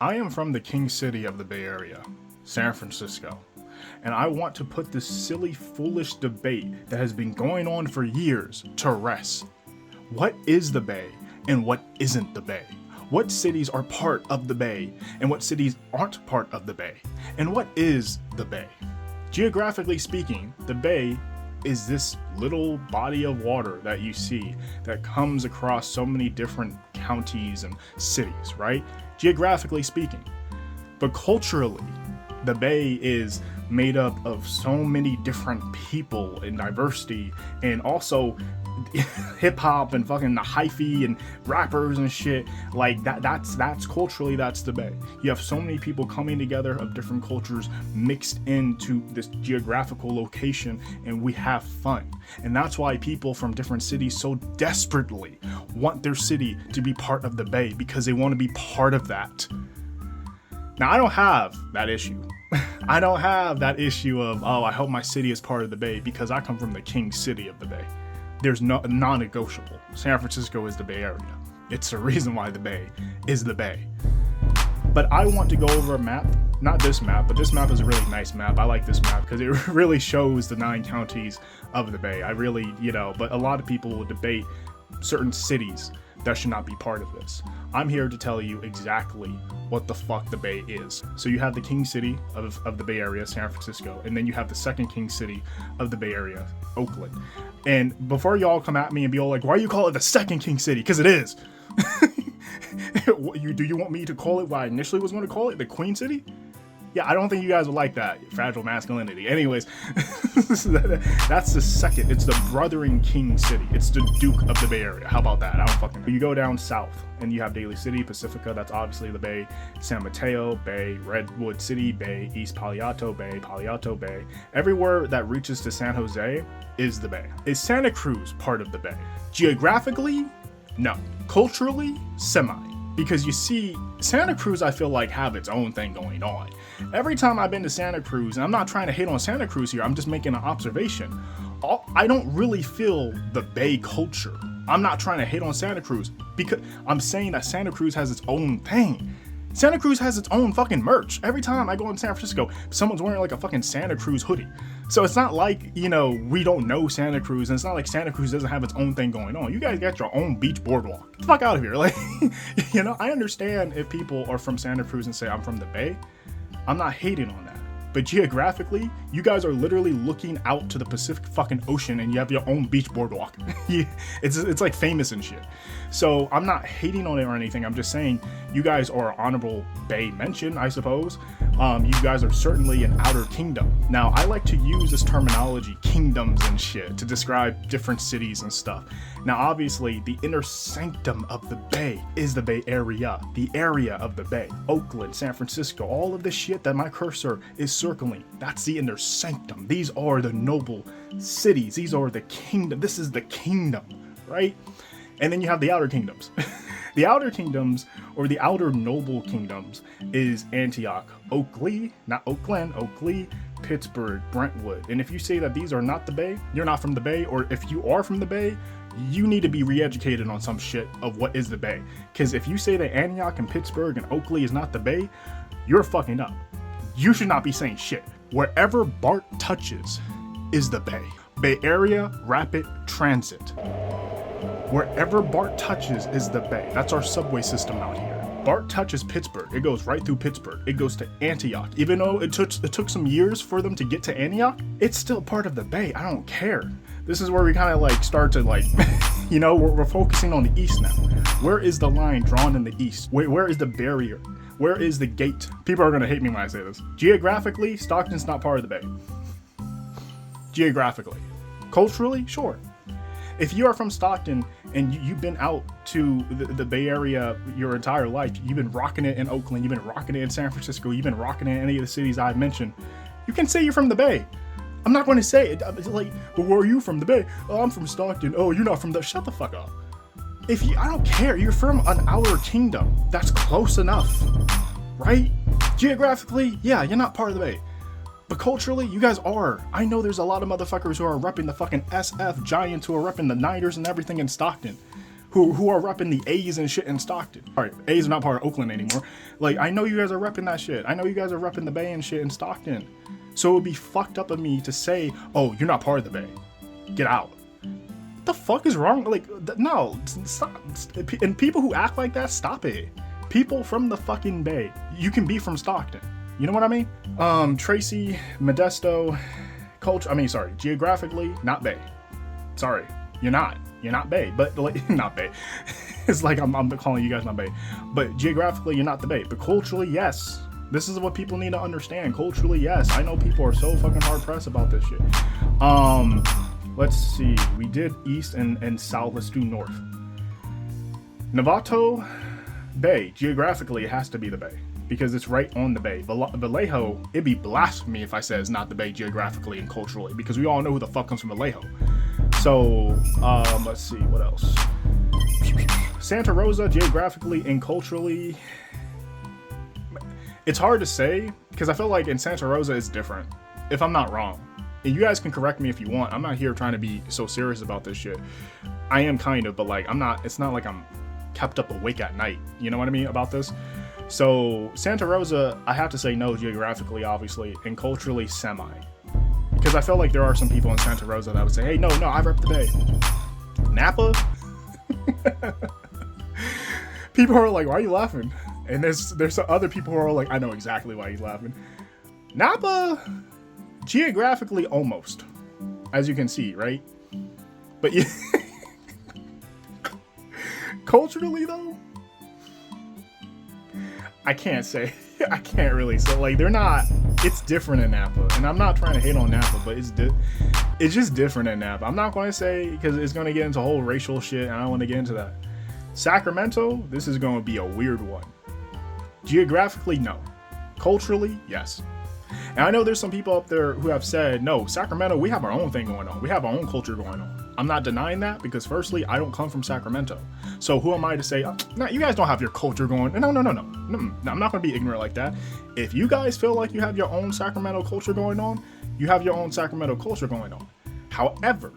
I am from the king city of the Bay Area, San Francisco, and I want to put this silly, foolish debate that has been going on for years to rest. What is the Bay and what isn't the Bay? What cities are part of the Bay and what cities aren't part of the Bay? And what is the Bay? Geographically speaking, the Bay is this little body of water that you see that comes across so many different counties and cities, right? Geographically speaking. But culturally, the Bay is made up of so many different people and diversity, and also hip hop and fucking the hyphy and rappers and shit. Like that's culturally, that's the Bay. You have so many people coming together of different cultures mixed into this geographical location, and we have fun. And that's why people from different cities so desperately want their city to be part of the Bay, because they want to be part of that. Now, I don't have that issue. I don't have that issue of, oh, I hope my city is part of the Bay, because I come from the king city of the Bay. There's no non-negotiable. San Francisco is the Bay Area. It's the reason why the Bay is the Bay. But I want to go over a map, not this map, but this map is a really nice map. I like this map because it really shows the 9 counties of the Bay. I really, but a lot of people will debate certain cities that should not be part of this. I'm here to tell you exactly what the fuck the Bay is. So you have the king city of the Bay Area, San Francisco, and then you have the second king city of the Bay Area, Oakland. And before y'all come at me and be all like, why you call it the second king city? Because it is. Do you want me to call it what I initially was going to call it, the Queen City? Yeah, I don't think you guys would like that. Fragile masculinity. Anyways, that's the second. It's the brothering king city. It's the Duke of the Bay Area. How about that? I don't fucking know. You go down south and you have Daly City, Pacifica, that's obviously the Bay, San Mateo Bay, Redwood City Bay, East Palo Alto Bay. Everywhere that reaches to San Jose is the Bay. Is Santa Cruz part of the Bay? Geographically, no. Culturally, semi. Because you see, Santa Cruz, I feel like, have its own thing going on. Every time I've been to Santa Cruz, and I'm not trying to hate on Santa Cruz here, I'm just making an observation. I don't really feel the Bay culture. I'm not trying to hate on Santa Cruz, because I'm saying that Santa Cruz has its own thing. Santa Cruz has its own fucking merch. Every time I go in San Francisco, someone's wearing like a fucking Santa Cruz hoodie. So it's not like, we don't know Santa Cruz, and it's not like Santa Cruz doesn't have its own thing going on. You guys got your own beach boardwalk. Get the fuck out of here. Like, I understand if people are from Santa Cruz and say I'm from the Bay. I'm not hating on that. But geographically, you guys are literally looking out to the Pacific fucking Ocean and you have your own beach boardwalk. It's like famous and shit. So I'm not hating on it or anything. I'm just saying you guys are an honorable Bay mention, I suppose. You guys are certainly an outer kingdom. Now, I like to use this terminology, kingdoms and shit, to describe different cities and stuff. Now, obviously, the inner sanctum of the Bay is the Bay Area, the area of the Bay. Oakland, San Francisco, all of the shit that my cursor is circling, that's the inner sanctum. These are the noble cities. These are the kingdom. This is the kingdom, right? And then you have the outer kingdoms. The outer kingdoms, or the outer noble kingdoms, is Antioch, Oakley, not Oakland, Oakley, Pittsburgh, Brentwood. And if you say that these are not the Bay, you're not from the Bay, or if you are from the Bay, you need to be re-educated on some shit of what is the Bay. Because if you say that Antioch and Pittsburgh and Oakley is not the Bay, you're fucking up. You should not be saying shit. Wherever BART touches is the Bay. Bay Area Rapid Transit. Wherever BART touches is the Bay. That's our subway system out here. BART touches Pittsburgh. It goes right through Pittsburgh. It goes to Antioch. Even though it took some years for them to get to Antioch, it's still part of the Bay. I don't care. This is where we kind of like start to like, we're focusing on the east now. Where is the line drawn in the east? Where is the barrier? Where is the gate? People are going to hate me when I say this. Geographically, Stockton's not part of the Bay. Geographically. Culturally, sure. If you are from Stockton and you've been out to the Bay Area your entire life, you've been rocking it in Oakland, you've been rocking it in San Francisco, you've been rocking it in any of the cities I've mentioned, you can say you're from the Bay. I'm not going to say it. It's like, but where are you from? The Bay? Oh, I'm from Stockton. Oh, you're not from the... Shut the fuck up. I don't care. You're from an outer kingdom. That's close enough. Right? Geographically, yeah, you're not part of the Bay. But culturally, you guys are. I know there's a lot of motherfuckers who are repping the fucking SF Giants, who are repping the Niners and everything in Stockton, who are repping the A's and shit in Stockton. All right, A's are not part of Oakland anymore. Like, I know you guys are repping that shit. I know you guys are repping the Bay and shit in Stockton. So it would be fucked up of me to say, oh, you're not part of the Bay. Get out. What the fuck is wrong? Like, no, stop. And people who act like that, stop it. People from the fucking Bay. You can be from Stockton. You know what I mean? Tracy, Modesto, geographically, not Bay. Sorry, you're not. You're not Bay, but like, not Bay. It's like I'm calling you guys not Bay. But geographically, you're not the Bay. But culturally, yes. This is what people need to understand. Culturally, yes. I know people are so fucking hard pressed about this shit. Let's see. We did East and South. Let's do North. Novato Bay. Geographically, it has to be the Bay because it's right on the Bay. Vallejo, it'd be blasphemy if I said it's not the Bay geographically and culturally because we all know who the fuck comes from Vallejo. So, let's see, what else? Santa Rosa, geographically and culturally, it's hard to say, because I feel like in Santa Rosa it's different, if I'm not wrong. And you guys can correct me if you want. I'm not here trying to be so serious about this shit. I am kind of, but like, it's not like I'm kept up awake at night, you know what I mean, about this? So, Santa Rosa, I have to say no geographically, obviously, and culturally, semi. Because I feel like there are some people in Santa Rosa that would say, hey, no, I rep the Bay. Napa? People are like, why are you laughing? And there's other people who are like, I know exactly why he's laughing. Napa, geographically, almost. As you can see, right? But yeah. Culturally, though, I can't say. I can't really. So like, they're not. It's different in Napa, and I'm not trying to hate on Napa, but it's just different in Napa. I'm not going to say because it's going to get into whole racial shit, and I don't want to get into that. Sacramento, this is going to be a weird one. Geographically, no. Culturally, yes. And I know there's some people up there who have said, no, Sacramento, we have our own thing going on. We have our own culture going on. I'm not denying that because firstly, I don't come from Sacramento. So who am I to say, no, you guys don't have your culture going. No. I'm not going to be ignorant like that. If you guys feel like you have your own Sacramento culture going on, you have your own Sacramento culture going on. However,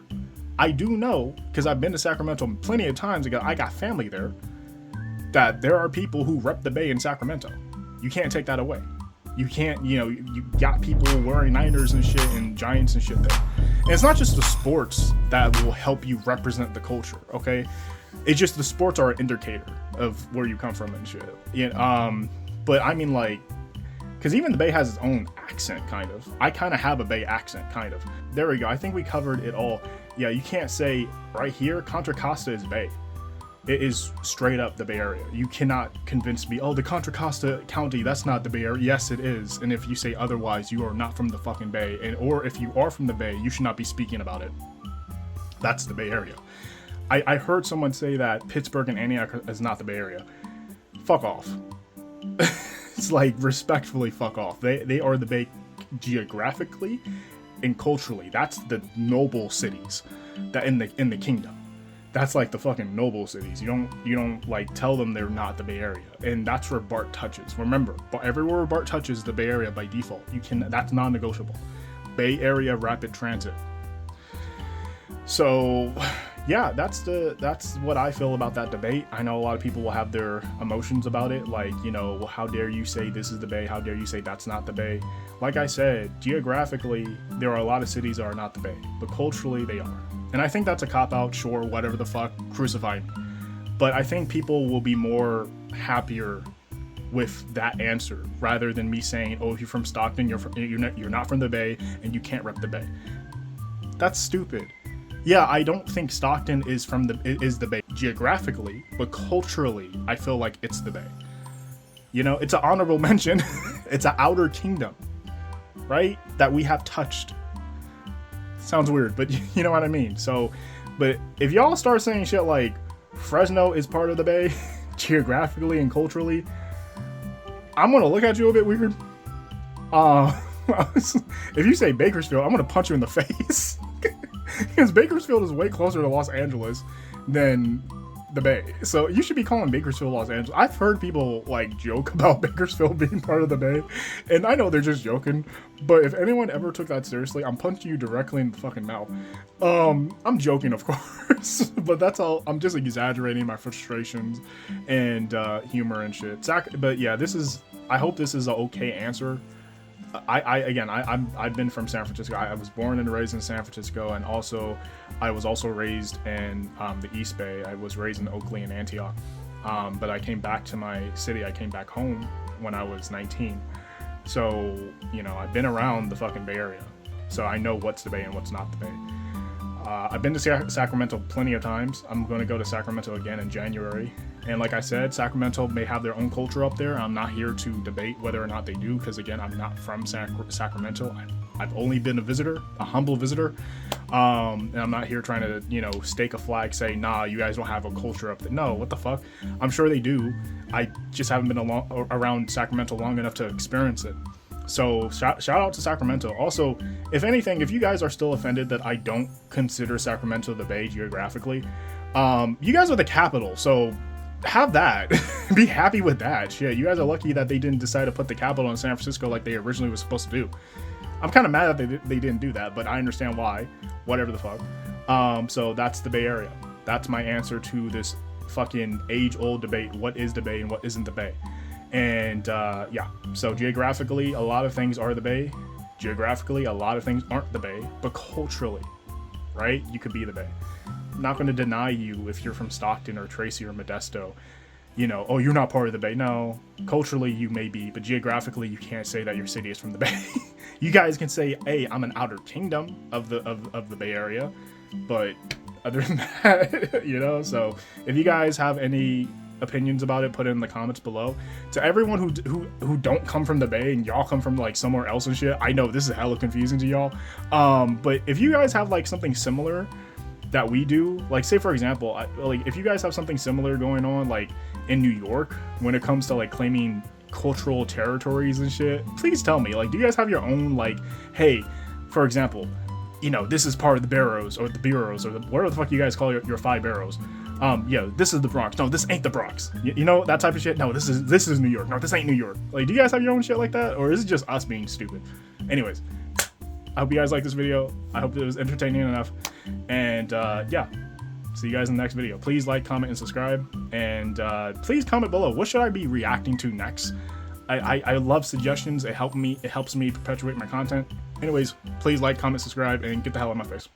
I do know, because I've been to Sacramento plenty of times, I got family there, that there are people who rep the Bay in Sacramento. You can't take that away. You can't, you got people wearing Niners and shit and Giants and shit there. And it's not just the sports that will help you represent the culture, okay? It's just the sports are an indicator of where you come from and shit. But I mean, like, because even the Bay has its own accent, kind of. I kind of have a Bay accent, kind of. There we go. I think we covered it all. Yeah, you can't say right here, Contra Costa is Bay. It is straight up the Bay Area. You cannot convince me, oh, the Contra Costa County, that's not the Bay Area. Yes, it is. And if you say otherwise, you are not from the fucking Bay. Or if you are from the Bay, you should not be speaking about it. That's the Bay Area. I heard someone say that Pittsburgh and Antioch is not the Bay Area. Fuck off. It's like, respectfully, fuck off. They are the Bay geographically and culturally. That's the noble cities that in the kingdom. That's like the fucking noble cities. You don't like tell them they're not the Bay Area, and that's where BART touches. Remember, everywhere BART touches the Bay Area by default. That's non-negotiable. Bay Area Rapid Transit. So, yeah, that's what I feel about that debate. I know a lot of people will have their emotions about it, like, how dare you say this is the Bay? How dare you say that's not the Bay? Like I said, geographically, there are a lot of cities that are not the Bay, but culturally they are. And I think that's a cop-out, sure, whatever the fuck, crucify me. But I think people will be more happier with that answer, rather than me saying, oh, if you're from Stockton, you're not from the Bay, and you can't rep the Bay. That's stupid. Yeah, I don't think Stockton is the Bay geographically, but culturally, I feel like it's the Bay. It's an honorable mention. It's an outer kingdom, right? That we have touched. Sounds weird, but you know what I mean. So, but if y'all start saying shit like Fresno is part of the Bay, geographically and culturally, I'm gonna look at you a bit weird. If you say Bakersfield, I'm gonna punch you in the face. Because Bakersfield is way closer to Los Angeles than the Bay. So you should be calling Bakersfield Los Angeles. I've heard people like joke about Bakersfield being part of the Bay, and I know they're just joking, but if anyone ever took that seriously, I'm punching you directly in the fucking mouth. I'm joking, of course, but that's all. I'm just exaggerating my frustrations and humor and shit. But yeah, I hope this is an okay answer. I've been from San Francisco. I was born and raised in San Francisco, and I was also raised in the East Bay. I was raised in Oakley and Antioch, but I came back to my city. I came back home when I was 19. So I've been around the fucking Bay Area, so I know what's the Bay and what's not the Bay. I've been to Sacramento plenty of times. I'm going to go to Sacramento again in January. And like I said, Sacramento may have their own culture up there. I'm not here to debate whether or not they do, because again, I'm not from Sacramento. I've only been a visitor, a humble visitor. And I'm not here trying to, stake a flag, say, nah, you guys don't have a culture up there. No, what the fuck? I'm sure they do. I just haven't been around Sacramento long enough to experience it. So shout out to Sacramento. Also, if anything, if you guys are still offended that I don't consider Sacramento the Bay geographically, you guys are the capital, so have that. Be happy with that. Shit, you guys are lucky that they didn't decide to put the capital in San Francisco like they originally was supposed to do. I'm kind of mad that they didn't do that, but I understand why. Whatever the fuck. So that's the Bay Area. That's my answer to this fucking age-old debate. What is the Bay and what isn't the Bay? And yeah, so geographically, a lot of things are the Bay. Geographically, a lot of things aren't the Bay. But culturally, right, you could be the Bay. I'm not going to deny you if you're from Stockton or Tracy or Modesto. Oh, you're not part of the Bay. No, culturally you may be, but geographically you can't say that your city is from the Bay. You guys can say, hey, I'm an outer kingdom of the Bay Area, but other than that, so if you guys have any opinions about it, put it in the comments below. To everyone who don't come from the Bay and y'all come from like somewhere else and shit, I know this is hella confusing to y'all, but if you guys have like something similar that we do, like say for example, like if you guys have something similar going on like in New York when it comes to like claiming cultural territories and shit, please tell me. Like, do you guys have your own, like, hey, for example, this is part of the Barrows or the Bureaus or whatever the fuck you guys call your 5 boroughs. This is the Bronx. No, this ain't the Bronx. That type of shit. No, this is New York. No, this ain't New York. Like, do you guys have your own shit like that, or is it just us being stupid? Anyways, I hope you guys like this video. I hope it was entertaining enough. And yeah, see you guys in the next video. Please like, comment, and subscribe. And please comment below. What should I be reacting to next? I love suggestions. It helps me perpetuate my content. Anyways, please like, comment, subscribe, and get the hell out of my face.